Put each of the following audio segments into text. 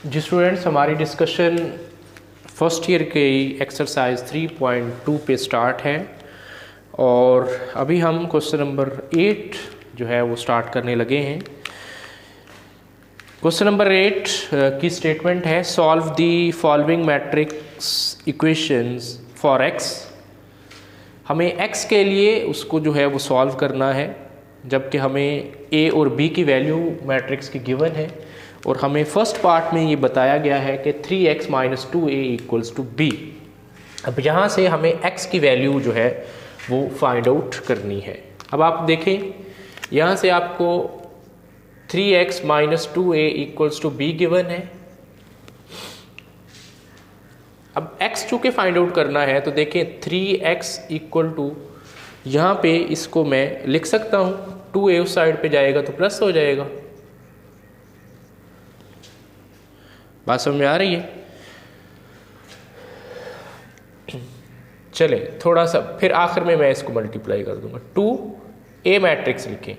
जी students, हमारी discussion first year के exercise 3.2 पे स्टार्ट है और अभी हम क्वेश्चन नंबर 8 जो है वो स्टार्ट करने लगे हैं। क्वेश्चन नंबर 8 की स्टेटमेंट है, solve the following matrix equations for x. हमें एक्स के लिए उसको जो है वो सॉल्व करना है, जबकि हमें ए और बी की वैल्यू मैट्रिक्स की गिवन है और हमें फर्स्ट पार्ट में ये बताया गया है कि 3x - 2a = b। अब यहाँ से हमें x की वैल्यू जो है वो फाइंड आउट करनी है। अब आप देखें, यहाँ से आपको 3x - 2a = b गिवन है। अब x चूँकि फाइंड आउट करना है तो देखें 3x = यहाँ पे इसको मैं लिख सकता हूँ, 2a उस साइड पे जाएगा तो प्लस हो जाएगा। बात समझ में आ रही है? चले थोड़ा सा फिर आखिर में मैं इसको मल्टीप्लाई कर दूंगा। 2a मैट्रिक्स लिखें,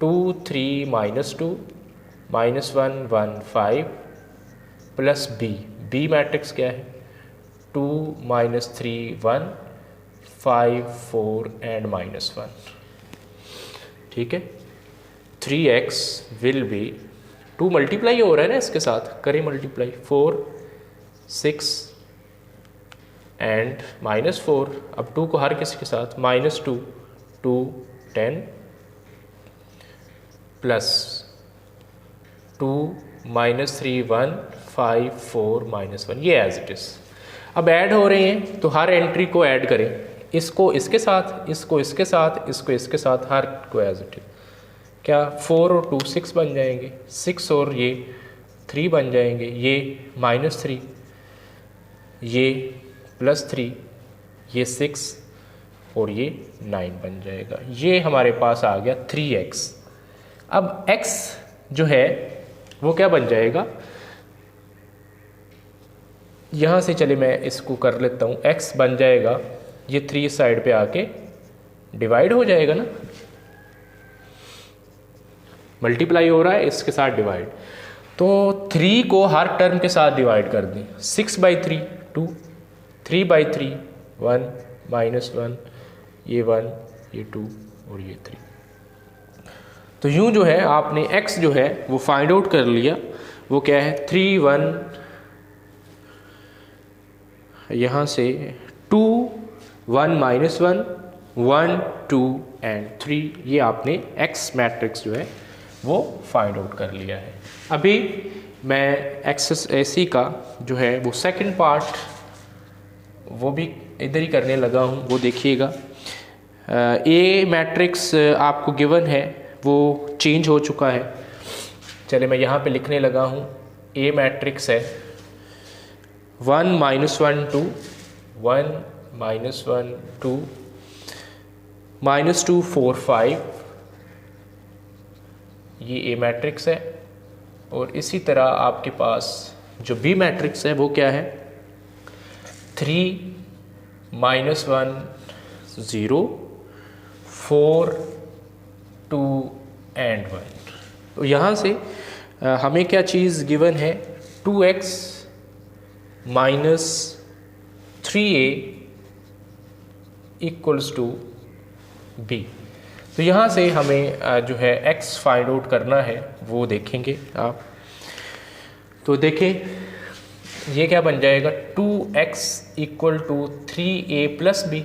2 3 - 2 -1 1 5 प्लस b मैट्रिक्स क्या है, 2 - 3 1 5 4 एंड -1। ठीक है, 3x विल बी 2 मल्टीप्लाई हो रहा है ना, इसके साथ करें मल्टीप्लाई, 4 6 एंड -4। अब 2 को हर किसी के साथ -2 2 10 प्लस 2 - 3 1 5 4 -1, ये एज इट इज़। अब ऐड हो रहे हैं तो हर एंट्री को ऐड करें, इसको इसके साथ, इसको इसके साथ, इसको इसके साथ, हर को एज इट इज़। क्या 4 और 2 6 बन जाएंगे, 6 और ये 3 बन जाएंगे, ये -3, ये +3, ये 6 और ये 9 बन जाएगा। ये हमारे पास आ गया 3x। अब x जो है वो क्या बन जाएगा, यहाँ से चले मैं इसको कर लेता हूँ, x बन जाएगा, ये 3 साइड पे आके डिवाइड हो जाएगा ना, मल्टीप्लाई हो रहा है इसके साथ डिवाइड, तो 3 को हर टर्म के साथ डिवाइड कर दें। 6/3 2, 3/3 1 -1, ये 1 ये 2 और ये 3। तो यूं जो है आपने x जो है वो फाइंड आउट कर लिया। वो क्या है, 3 1, यहाँ से 2 1 -1 1 2 एंड 3, ये आपने x मैट्रिक्स जो है वो फाइंड आउट कर लिया है। अभी मैं एक्सरसाइज का जो है वो सेकंड पार्ट वो भी इधर ही करने लगा हूँ, वो देखिएगा। ए मैट्रिक्स आपको गिवन है, वो चेंज हो चुका है। चले मैं यहाँ पे लिखने लगा हूँ, ए मैट्रिक्स है 1 - 1 2 1 -1 2 -2 4 5, ये ए मैट्रिक्स है। और इसी तरह आपके पास जो बी मैट्रिक्स है वो क्या है, 3 - 1 0 4 2 एंड 1। तो यहाँ से हमें क्या चीज़ गिवन है, 2x - 3a = b। तो यहाँ से हमें जो है x फाइंड आउट करना है, वो देखेंगे आप। तो देखें ये क्या बन जाएगा, 2x = 3a + b।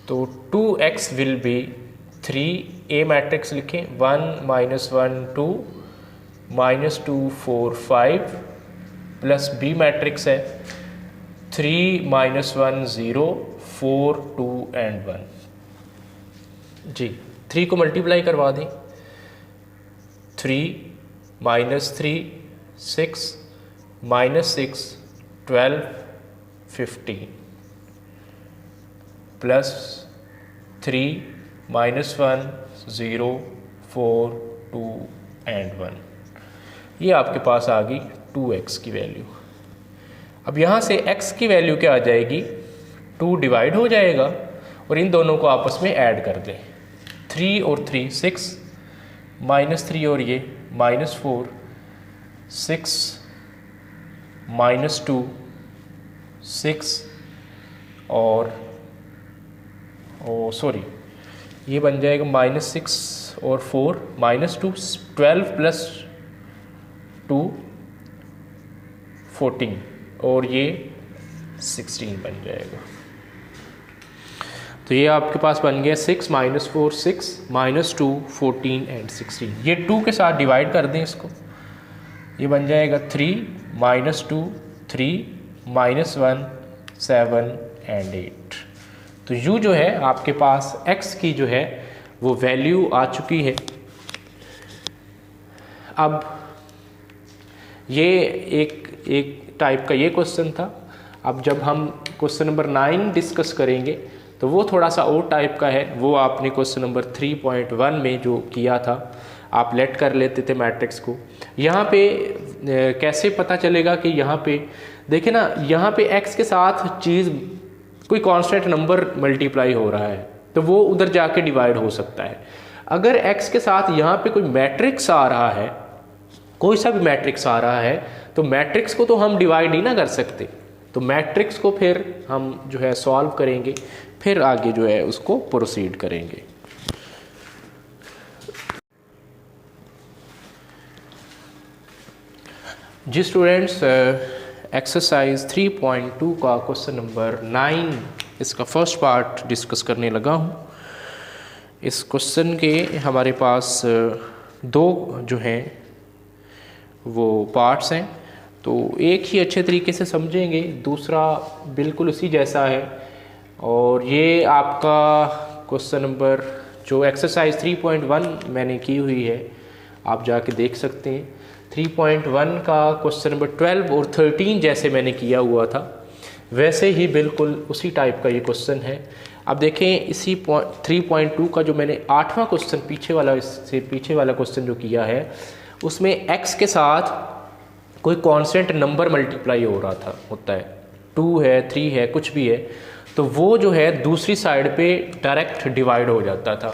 तो 2x will be 3a matrix लिखें, 1 -1 2 -2 4 5 प्लस b मैट्रिक्स है 3 - 1 0 4 2 एंड 1। जी 3 को मल्टीप्लाई करवा दें, 3 - 3 6 -6 12 15 प्लस 3 - 1 0 4 2 एंड 1। ये आपके पास आ गई 2x की वैल्यू। अब यहाँ से x की वैल्यू क्या आ जाएगी, 2 डिवाइड हो जाएगा और इन दोनों को आपस में ऐड कर दें, 3 और 3 6 -3 और ये -4, 6 -2, 6 और सॉरी ये बन जाएगा -6 और 4 -2, 12 + 2 14 और ये 16 बन जाएगा। तो ये आपके पास बन गया 6 -4 6 -2 14 एंड 16। ये 2 के साथ डिवाइड कर दें इसको, ये बन जाएगा 3 -2 3 -1 7 एंड 8। तो u जो है आपके पास x की जो है वो वैल्यू आ चुकी है। अब ये एक टाइप का ये क्वेश्चन था। अब जब हम क्वेश्चन नंबर 9 डिस्कस करेंगे तो वो थोड़ा सा और टाइप का है। वो आपने क्वेश्चन नंबर 3.1 में जो किया था, आप लेट कर लेते थे मैट्रिक्स को। यहाँ पे कैसे पता चलेगा कि यहाँ पे देखे ना, यहाँ पे x के साथ चीज़ कोई कांस्टेंट नंबर मल्टीप्लाई हो रहा है तो वो उधर जाके डिवाइड हो सकता है। अगर x के साथ यहाँ पे कोई मैट्रिक्स आ रहा है, कोई सा भी मैट्रिक्स आ रहा है, तो मैट्रिक्स को तो हम डिवाइड ही ना कर सकते। तो मैट्रिक्स को फिर हम जो है सॉल्व करेंगे, फिर आगे जो है उसको प्रोसीड करेंगे। जी स्टूडेंट्स, एक्सरसाइज 3.2 का क्वेश्चन नंबर 9 इसका फर्स्ट पार्ट डिस्कस करने लगा हूँ। इस क्वेश्चन के हमारे पास दो जो हैं वो पार्ट्स हैं, तो एक ही अच्छे तरीके से समझेंगे, दूसरा बिल्कुल उसी जैसा है। और ये आपका क्वेश्चन नंबर जो एक्सरसाइज 3.1 मैंने की हुई है, आप जाके देख सकते हैं। 3.1 का क्वेश्चन नंबर 12 और 13 जैसे मैंने किया हुआ था, वैसे ही बिल्कुल उसी टाइप का ये क्वेश्चन है। अब देखें, इसी 3.2 का जो मैंने 8वां क्वेश्चन पीछे वाला, इससे पीछे वाला क्वेश्चन जो किया है, उसमें x के साथ कोई कांस्टेंट नंबर मल्टीप्लाई हो रहा था, होता है 2 है 3 है कुछ भी है, तो वो जो है दूसरी साइड पे डायरेक्ट डिवाइड हो जाता था।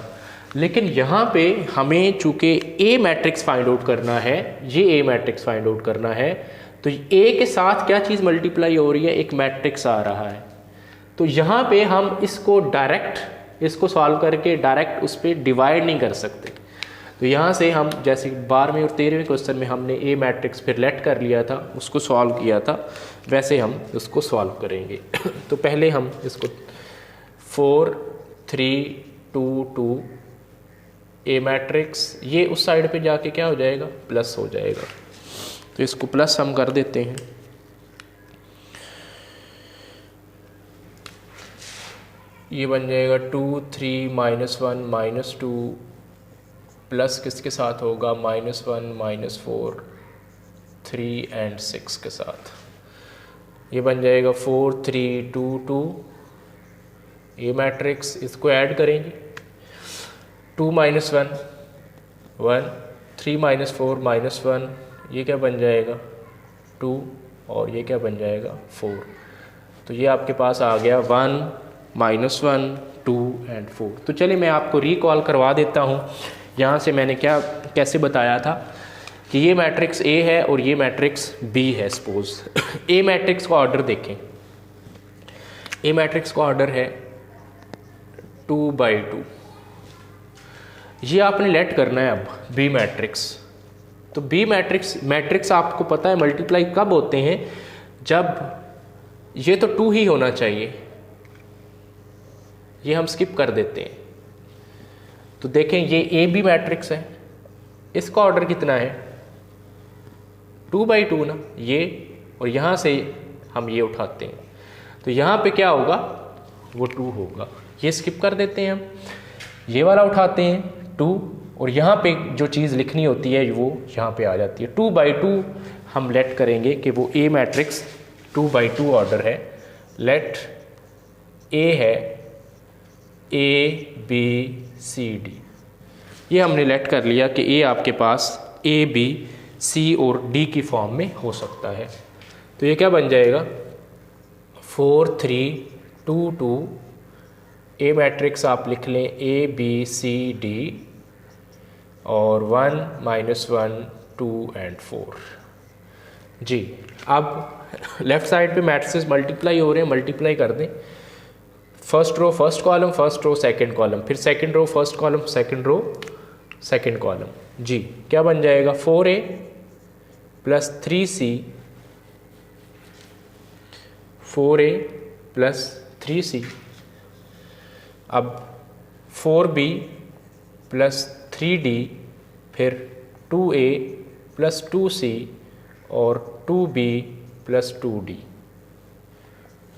लेकिन यहाँ पे हमें चूँकि A मैट्रिक्स फाइंड आउट करना है, ये A मैट्रिक्स फाइंड आउट करना है, तो A के साथ क्या चीज़ मल्टीप्लाई हो रही है, एक मैट्रिक्स आ रहा है। तो यहाँ पे हम इसको डायरेक्ट, इसको सॉल्व करके डायरेक्ट उस पर डिवाइड नहीं कर सकते। तो यहाँ से हम जैसे 12वें और 13वें क्वेश्चन में हमने A मैट्रिक्स फिर लेट कर लिया था, उसको सॉल्व किया था, वैसे हम उसको सॉल्व करेंगे। तो पहले हम इसको 4 3 2 2 A मैट्रिक्स, ये उस साइड पे जाके क्या हो जाएगा, प्लस हो जाएगा। तो इसको प्लस हम कर देते हैं। ये बन जाएगा 2 3 -1 -2 प्लस किसके साथ होगा, -1 -4 3 एंड 6 के साथ। ये बन जाएगा 4 3 2 2 A मैट्रिक्स, इसको ऐड करेंगे 2 -1 1 3 -4 -1, ये क्या बन जाएगा 2 और ये क्या बन जाएगा 4। तो ये आपके पास आ गया 1 -1 2 एंड 4। तो चलिए मैं आपको रिकॉल करवा देता हूँ। यहाँ से मैंने कैसे बताया था कि ये मैट्रिक्स A है और ये मैट्रिक्स B है। सपोज A मैट्रिक्स का ऑर्डर देखें, A मैट्रिक्स का ऑर्डर है 2/2। ये आपने लेट करना है अब B मैट्रिक्स। तो B मैट्रिक्स आपको पता है मल्टीप्लाई कब होते हैं, जब ये तो 2 ही होना चाहिए, ये हम स्किप कर देते हैं। तो देखें ये AB मैट्रिक्स है, इसका ऑर्डर कितना है 2/2 ना, ये, और यहाँ से हम ये उठाते हैं, तो यहाँ पे क्या होगा, वो 2 होगा। ये स्किप कर देते हैं हम, ये वाला उठाते हैं 2, और यहाँ पे जो चीज़ लिखनी होती है वो यहाँ पे आ जाती है 2/2। हम लेट करेंगे कि वो A मैट्रिक्स 2/2 ऑर्डर है। लेट A है A B C D, ये हमने लेट कर लिया कि A आपके पास A B C और D की फॉर्म में हो सकता है। तो ये क्या बन जाएगा 4 3 2 2। A मैट्रिक्स आप लिख लें A B C D, और 1 -1 2 एंड 4। जी अब लेफ्ट साइड पे मैट्रिसेस मल्टीप्लाई हो रहे हैं, मल्टीप्लाई कर दें। First row first column, first row second column, फिर second row first column, second row second column. जी क्या बन जाएगा 4a + 3c, 4a + 3c। अब 4b + 3d, फिर 2a + 2c और 2b + 2d।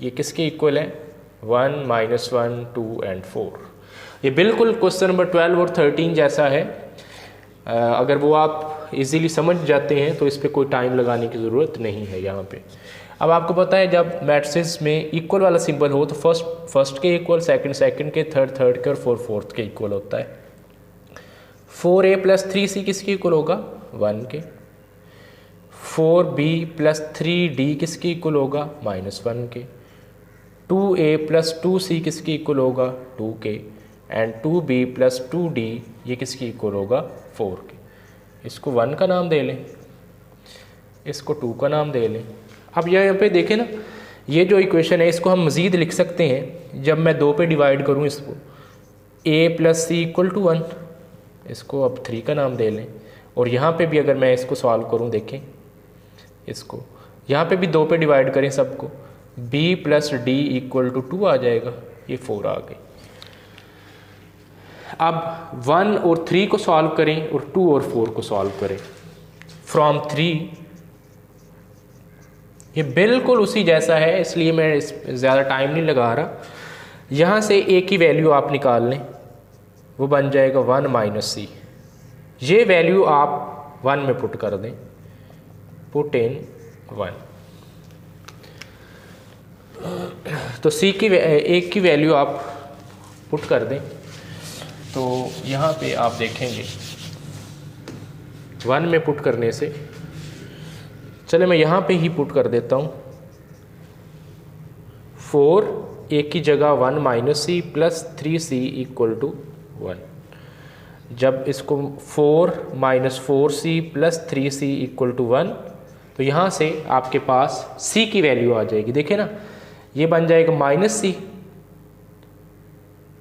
ये किसके इक्वल है 1 -1 2 एंड 4। ये बिल्कुल क्वेश्चन नंबर 12 और 13 जैसा है। अगर वो आप इजीली समझ जाते हैं तो इस पर कोई टाइम लगाने की ज़रूरत नहीं है यहाँ पे। अब आपको पता है जब मैट्रिसेस में इक्वल वाला सिंबल हो तो फर्स्ट के इक्वल, सेकंड के, थर्ड के और फोर्थ के इक्वल होता है। 4a + 3c किसके इक्वल होगा 1 के। 4b + 3d किसके इक्वल होगा -1 के। 2a + 2c किसके इक्वल होगा 2 के। एंड 2b + 2d ये किसके इक्वल होगा 4 के। इसको 1 का नाम दे लें, इसको 2 का नाम दे लें। अब यहाँ पे देखें ना, ये जो इक्वेशन है इसको हम मज़ीद लिख सकते हैं। जब मैं 2 पे डिवाइड करूँ इसको, a + c = 1, इसको अब 3 का नाम दे लें। और यहाँ पे भी अगर मैं इसको सॉल्व करूँ, देखें इसको, यहाँ पे भी 2 पे डिवाइड करें सबको, b + d = 2 आ जाएगा, ये 4 आ गई। अब 1 और 3 को सॉल्व करें और 2 और 4 को सॉल्व करें। फ्रॉम 3 ये बिल्कुल उसी जैसा है, इसलिए मैं ज़्यादा टाइम नहीं लगा रहा। यहाँ से a की वैल्यू आप निकाल लें, वो बन जाएगा 1 - c। ये वैल्यू आप 1 में पुट कर दें, पुट इन 1। तो a की वैल्यू आप पुट कर दें, तो यहाँ पे आप देखेंगे 1 में पुट करने से, चले मैं यहाँ पे ही पुट कर देता हूँ। 4 a की जगह 1 - c + 3c = 1। जब इसको 4 - 4c + 3c = 1, तो यहाँ से आपके पास c की वैल्यू आ जाएगी। देखें ना, ये बन जाएगा -c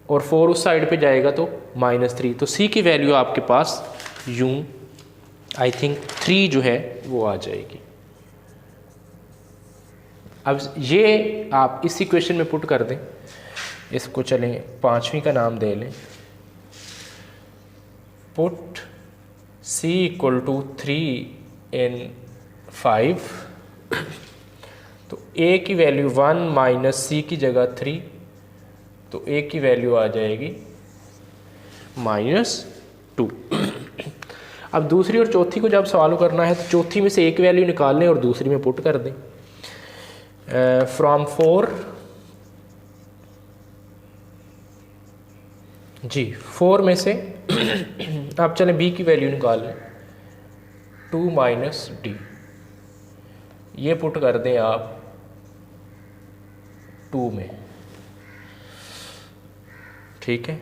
और 4 उस साइड पे जाएगा तो -3। तो c की वैल्यू आपके पास यूं आई थिंक 3 जो है वो आ जाएगी। अब ये आप इस इक्वेशन में पुट कर दें, इसको चलें 5वीं का नाम दे लें। पुट c = 3 in 5, तो a की वैल्यू 1 - c की जगह 3, तो a की वैल्यू आ जाएगी -2। अब दूसरी और चौथी को जब सॉल्व करना है तो चौथी में से एक वैल्यू निकाल लें और दूसरी में पुट कर दें। फ्रॉम 4 जी 4 में से आप चलें b की वैल्यू निकाल लें, 2 - d, ये पुट कर दें आप 2 में। ठीक है,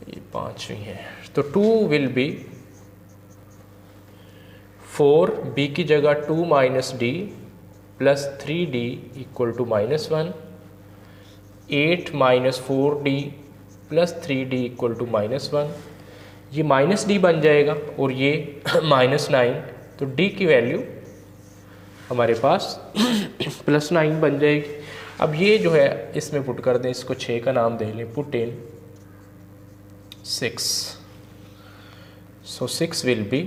ये 5वीं है, तो 2 विल बी 4 b की जगह 2 - d + 3d = -1, 8 - 4d + 3d = -1, ये -d बन जाएगा और ये -9, तो d की वैल्यू हमारे पास +9 बन जाएगी। अब ये जो है इसमें पुट कर दें, इसको 6 का नाम दे लें, put in 6। So 6 will B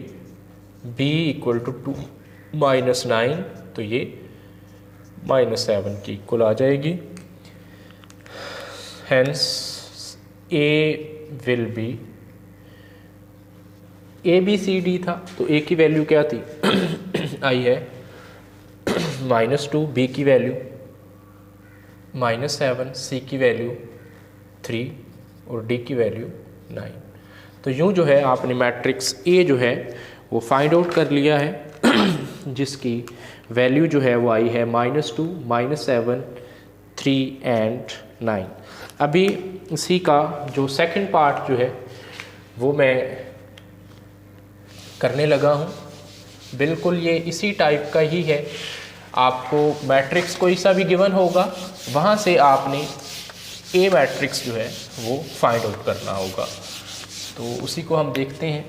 b = 2 - 9, तो ये -7 की इक्वल आ जाएगी। Hence a will be, ABCD था तो a की वैल्यू क्या थी आई है -2, b की वैल्यू -7, c की वैल्यू 3 और d की वैल्यू 9। तो यूँ जो है आपने मैट्रिक्स A जो है वो फाइंड आउट कर लिया है जिसकी वैल्यू जो है वो आई है -2, -7, 3 एंड 9। अभी इसी का जो सेकंड पार्ट जो है वो मैं करने लगा हूँ। बिल्कुल ये इसी टाइप का ही है। आपको मैट्रिक्स कोई सा भी गिवन होगा, वहाँ से आपने ए मैट्रिक्स जो है वो फाइंड आउट करना होगा। तो उसी को हम देखते हैं।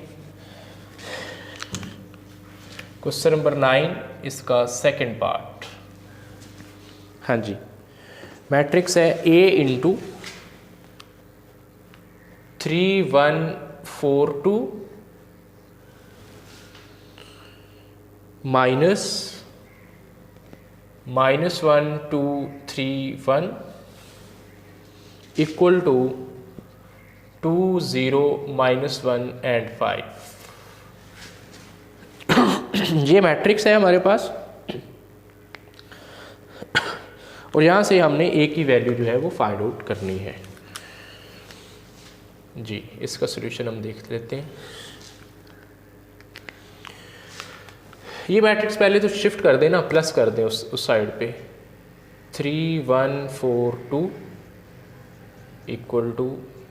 क्वेश्चन नंबर 9 इसका सेकंड पार्ट। हाँ जी, मैट्रिक्स है A into 3 1 4 2 minus 1 2 3 1 equal to 2 0 -1 and 5। ये मैट्रिक्स है हमारे पास और यहाँ से हमने ए की वैल्यू जो है वो फाइंड आउट करनी है जी। इसका सॉल्यूशन हम देख लेते हैं। ये मैट्रिक्स पहले तो शिफ्ट कर देना, प्लस कर दें उस साइड पे। 3 1 4 2 इक्वल टू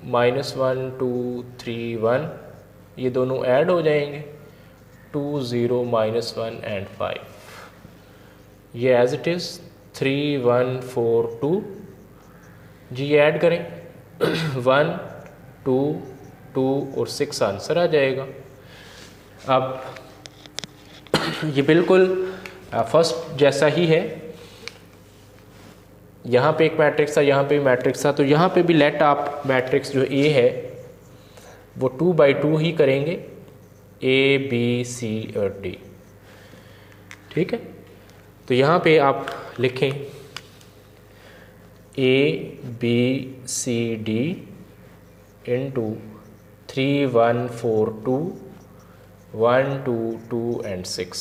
-1 2 3 1, ये दोनों ऐड हो जाएंगे। 2 0 -1 एंड 5। ये एज इट इज़ 3 1 4 2 जी, ये ऐड करें 1 2 2 और 6 आंसर आ जाएगा। अब ये बिल्कुल फर्स्ट जैसा ही है। यहाँ पे एक मैट्रिक्स था, यहाँ पे भी मैट्रिक्स था, तो यहाँ पे भी लेट आप मैट्रिक्स जो ए है वो 2 by 2 ही करेंगे, ए बी सी और डी। ठीक है, तो यहाँ पे आप लिखें A B C D into 3 1 4 2 1 2 2 and 6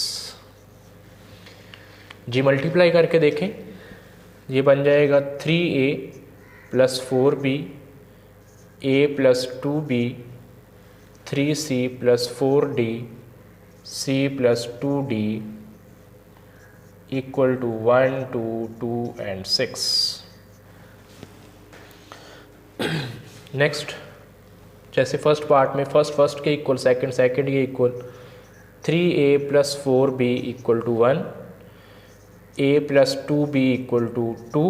जी। मल्टीप्लाई करके देखें, ये बन जाएगा 3a + 4b a + 2b 3c + 4d c + 2d equal to 1 2 2 and 6। Next, जैसे फर्स्ट पार्ट में फर्स्ट के इक्वल, सेकंड के equal, 3a + 4b equal to 1, a + 2b equal to 2,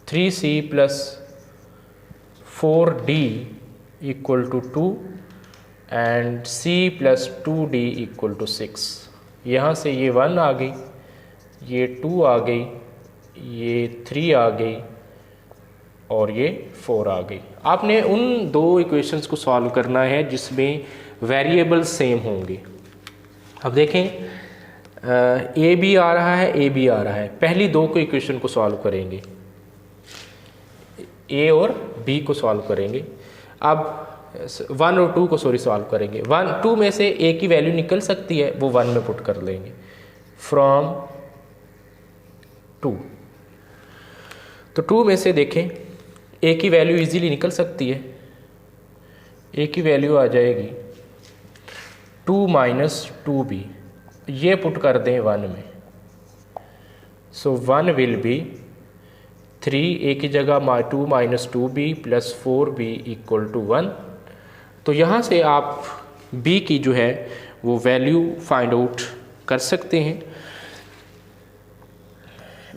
3c + 4d equal to 2 and c + 2d equal to 6। यहाँ से ये 1 आ गई, ये 2 आ गई, ये 3 आ गई और ये 4 आ गई। आपने उन दो इक्वेशंस को सॉल्व करना है जिसमें वेरिएबल सेम होंगे। अब देखें, ए बी आ रहा है, ए बी आ रहा है। पहली दो को इक्वेशन को सॉल्व करेंगे, ए और बी को सॉल्व करेंगे। अब 1 और 2 को सॉल्व करेंगे। 1 2 में से ए की वैल्यू निकल सकती है, वो 1 में पुट कर लेंगे। फ्रॉम 2, तो 2 में से देखें ए की वैल्यू इजीली निकल सकती है। ए की वैल्यू आ जाएगी 2 - 2b, ये पुट कर दें 1 में। सो 1 विल बी 3, ए की जगह 2 - 2b + 4b इक्वल टू 1। तो यहाँ से आप b की जो है वो वैल्यू फाइंड आउट कर सकते हैं।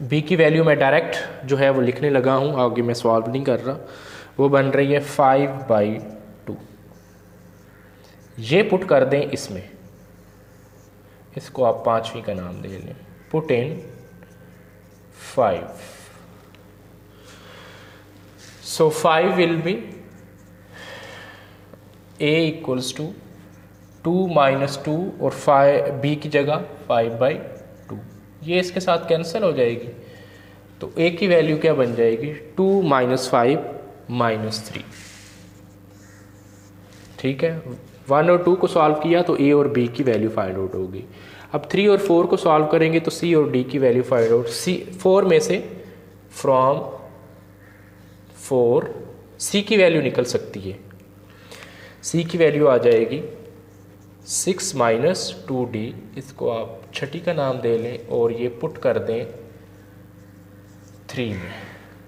b की वैल्यू मैं डायरेक्ट जो है वो लिखने लगा हूँ, आगे मैं सॉल्व नहीं कर रहा। वो बन रही है 5/2। ये पुट कर दें इसमें, इसको आप 5वीं का नाम दे लें। Put in 5, so 5 will be a equals to 2 - 2 और 5 b की जगह 5/2, ये इसके साथ कैंसिल हो जाएगी। तो a की वैल्यू क्या बन जाएगी, 2 - 5 - 3। ठीक है, 1 और 2 को सॉल्व किया तो a और b की वैल्यू फाइंड आउट होगी। अब 3 और 4 को सॉल्व करेंगे तो c और d की वैल्यू फाइंड आउट। 4 में से फ्रॉम 4 c की वैल्यू निकल सकती है। c की वैल्यू आ जाएगी 6 - 2d, इसको आप छठी का नाम दे लें और ये पुट कर दें 3 में।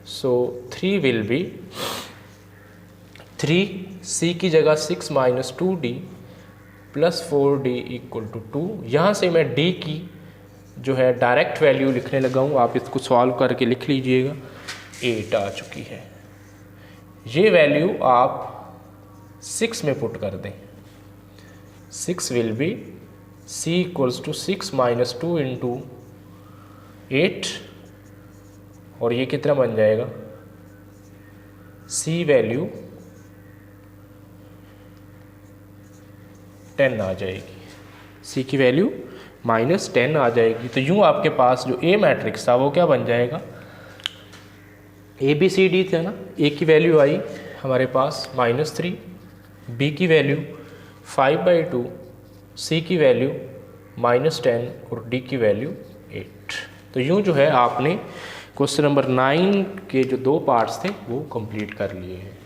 सो 3 विल बी 3c की जगह 6 minus 2d plus 4d equal to 2। यहाँ से मैं d की जो है डायरेक्ट वैल्यू लिखने लगा हूँ, आप इसको सॉल्व करके लिख लीजिएगा। 8 आ चुकी है। ये वैल्यू आप 6 में पुट कर दें। 6 will be c equals to 6 minus 2 into 8, और ये कितना बन जाएगा, c वैल्यू 10 आ जाएगी। c की वैल्यू -10 आ जाएगी। तो यूँ आपके पास जो A मैट्रिक्स था वो क्या बन जाएगा, ABCD था ना। A की वैल्यू आई हमारे पास -3, B की वैल्यू 5/2, C की वैल्यू -10 और D की वैल्यू 8। तो यूँ जो है आपने क्वेश्चन नंबर 9 के जो 2 पार्ट्स थे वो कंप्लीट कर लिए हैं।